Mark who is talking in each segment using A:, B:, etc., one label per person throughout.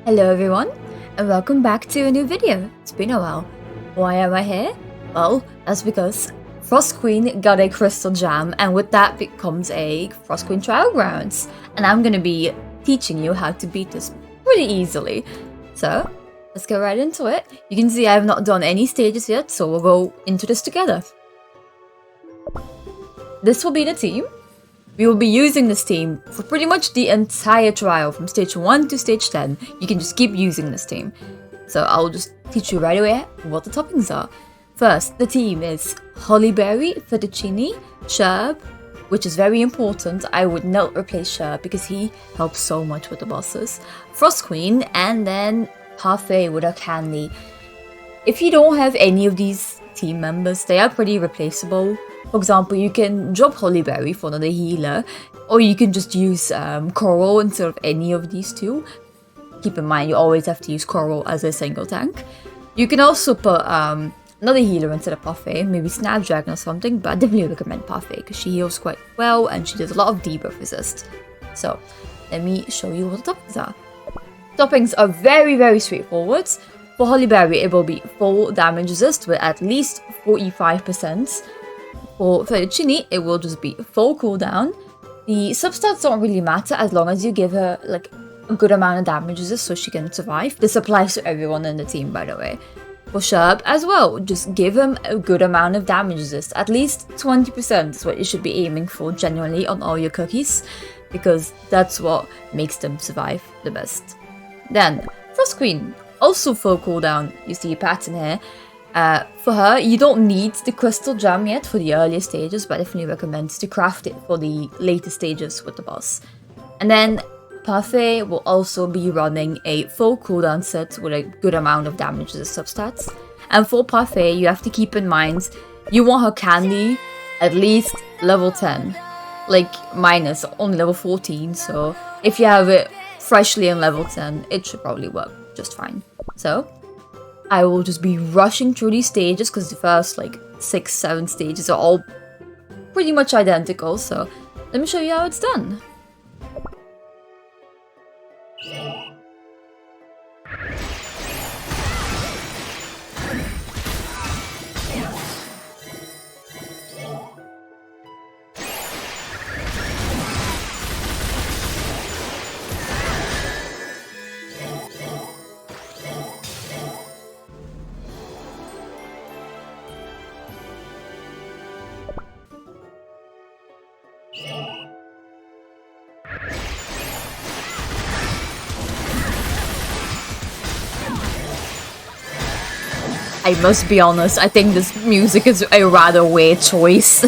A: Hello everyone, and welcome back to a new video. It's been a while. Why am I here? Well, that's because Frost Queen got a crystal gem, and with that becomes a Frost Queen Trial Grounds. And I'm gonna be teaching you how to beat this pretty easily. So, let's get right into it. You can see I have not done any stages yet, so we'll go into this together. This will be the team. We will be using this team for pretty much the entire trial, from stage 1 to stage 10. You can just keep using this team. So I'll just teach you right away what the toppings are. First, the team is Hollyberry, Fettuccine, Sherb, which is very important. I would not replace Sherb because he helps so much with the bosses. Frost Queen, and then Parfait with her candy. If you don't have any of these team members, they are pretty replaceable. For example, you can drop Hollyberry for another healer, or you can just use Coral instead of any of these two. Keep in mind, you always have to use Coral as a single tank. You can also put another healer instead of Parfait, maybe Snapdragon or something, but I definitely recommend Parfait because she heals quite well and she does a lot of debuff resist. So, let me show you what the toppings are. Toppings are very straightforward. For Hollyberry, it will be full damage resist with at least 45%. For Fettuccine, it will just be full cooldown. The substats don't really matter as long as you give her like a good amount of damage resist so she can survive. This applies to everyone in the team, by the way. For Sherb as well, just give him a good amount of damage resist. At least 20% is what you should be aiming for generally on all your cookies, because that's what makes them survive the best. Then, Frost Queen, also full cooldown. You see a pattern here. For her, you don't need the crystal gem yet for the earlier stages, but I definitely recommend to craft it for the later stages with the boss. And then Parfait will also be running a full cooldown set with a good amount of damage as substats. And for Parfait, you have to keep in mind, you want her candy at least level 10. Like, minus only level 14, so if you have it freshly in level 10, it should probably work just fine. So, I will just be rushing through these stages because the first like 6-7 stages are all pretty much identical, so let me show you how it's done. I must be honest, I think this music is a rather weird choice.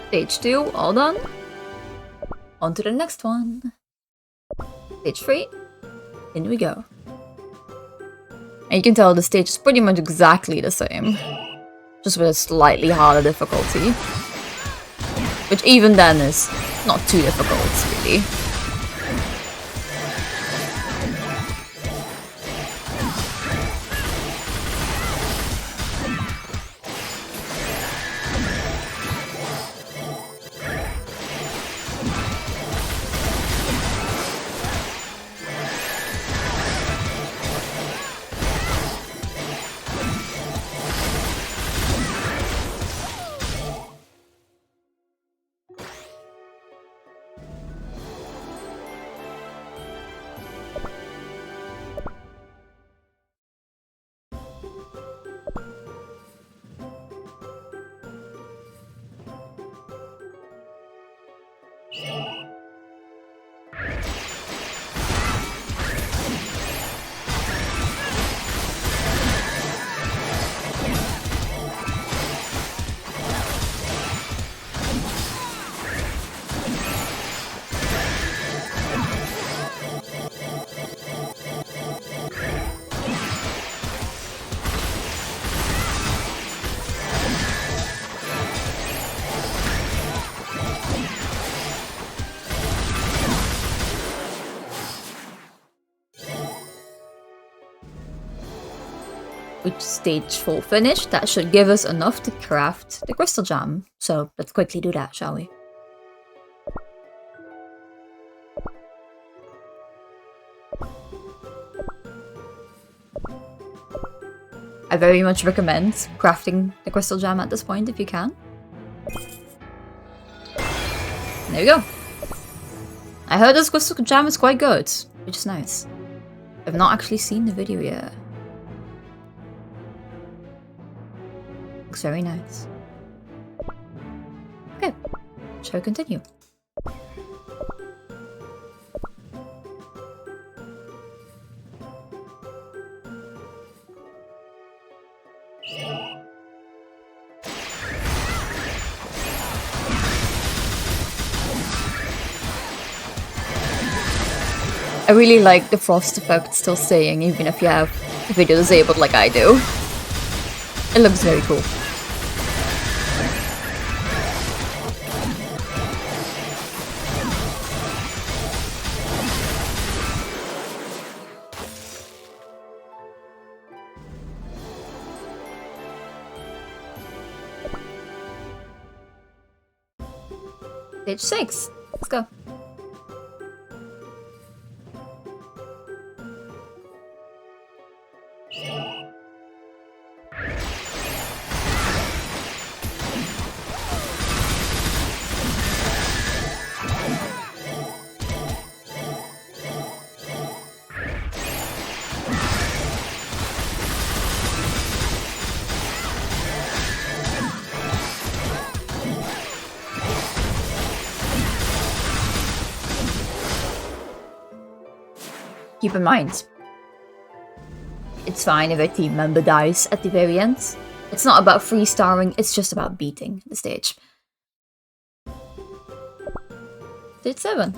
A: Stage 2, all done. On to the next one. Stage 3, in we go. And you can tell the stage is pretty much exactly the same, just with a slightly harder difficulty. Which even then is not too difficult, really. With stage 4 finished, that should give us enough to craft the crystal gem. So let's quickly do that, shall we? I very much recommend crafting the crystal gem at this point if you can. And there we go. I heard this crystal gem is quite good, which is nice. I've not actually seen the video yet. Looks very nice. Okay, shall we continue? I really like the frost effect still staying, even if you have the video disabled like I do. It looks very cool. Stage 6. Let's go. Keep in mind, it's fine if a team member dies at the very end. It's not about free-starring, it's just about beating the stage. Stage 7.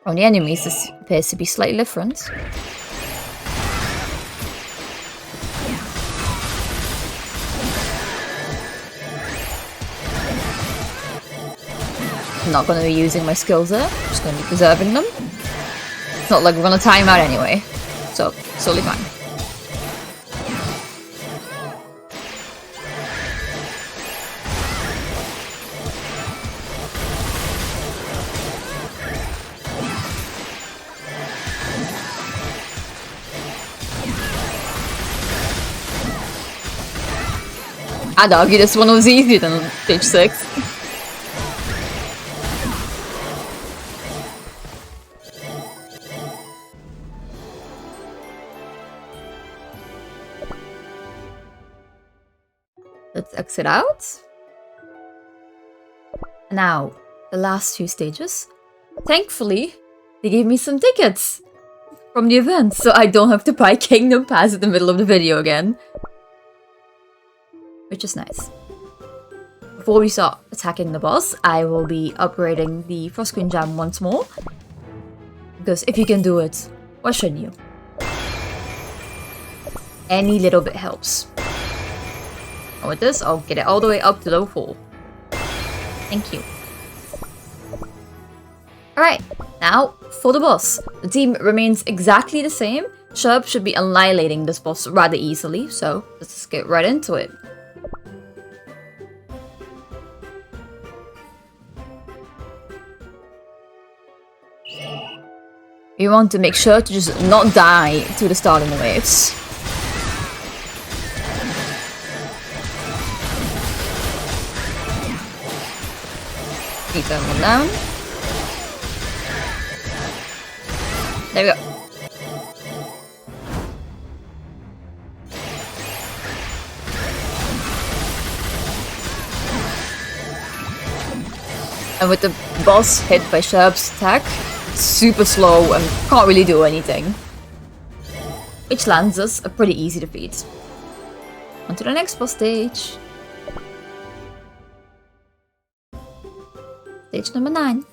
A: On the enemies, this appears to be slightly different. I'm not going to be using my skills there, I'm just going to be preserving them. It's not like we're going to time out anyway, so it's totally fine. I'd argue this one was easier than stage 6. Let's exit out. Now, the last 2 stages. Thankfully, they gave me some tickets from the event, so I don't have to buy Kingdom Pass in the middle of the video again. Which is nice. Before we start attacking the boss, I will be upgrading the Frost Queen Gem once more. Because if you can do it, why shouldn't you? Any little bit helps. And with this, I'll get it all the way up to level 4. Thank you. Alright, now for the boss. The team remains exactly the same. Sherb should be annihilating this boss rather easily, so let's just get right into it. You want to make sure to just not die to the starting waves. Keep that one down. There we go. And with the boss hit by Sherb's attack, it's super slow and can't really do anything. Which lands us a pretty easy defeat. On to the next boss stage. Stage number 9.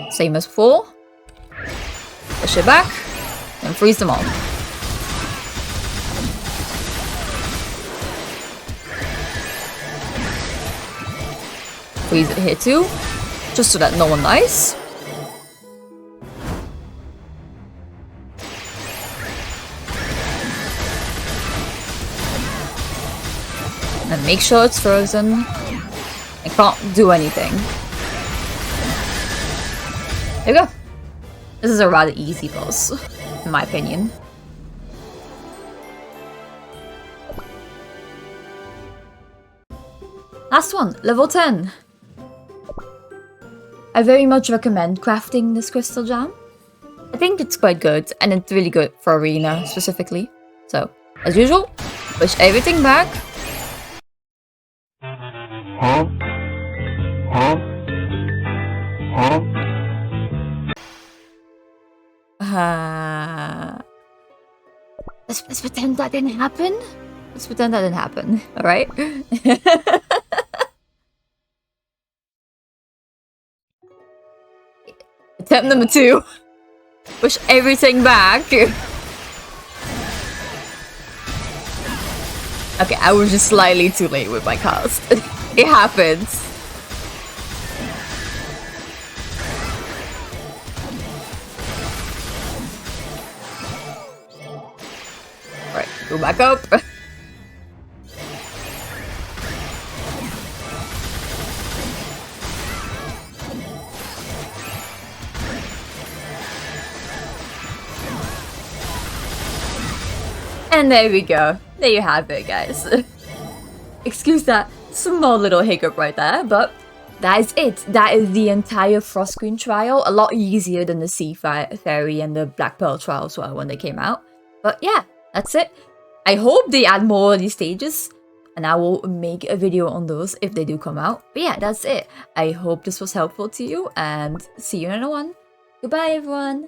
A: Same as before. Push it back and freeze them all. freeze it here too, just so that no one dies. And make sure it's frozen. I can't do anything. There you go. This is a rather easy boss, in my opinion. Last one, level 10. I very much recommend crafting this crystal jam. I think it's quite good, and it's really good for arena specifically. So, as usual, push everything back. Let's pretend that didn't happen. Let's pretend that didn't happen, alright? Attempt number 2. Push everything back. Okay, I was just slightly too late with my cast. It happens. Alright, go back up. And there we go. There you have it, guys. Excuse that small little hiccup right there, but that is it. That is the entire Frost Queen trial. A lot easier than the Sea Fairy and the Black Pearl trial as well when they came out. But yeah, that's it. I hope they add more of these stages, and I will make a video on those if they do come out. But yeah, that's it. I hope this was helpful to you, and see you in another one. Goodbye, everyone.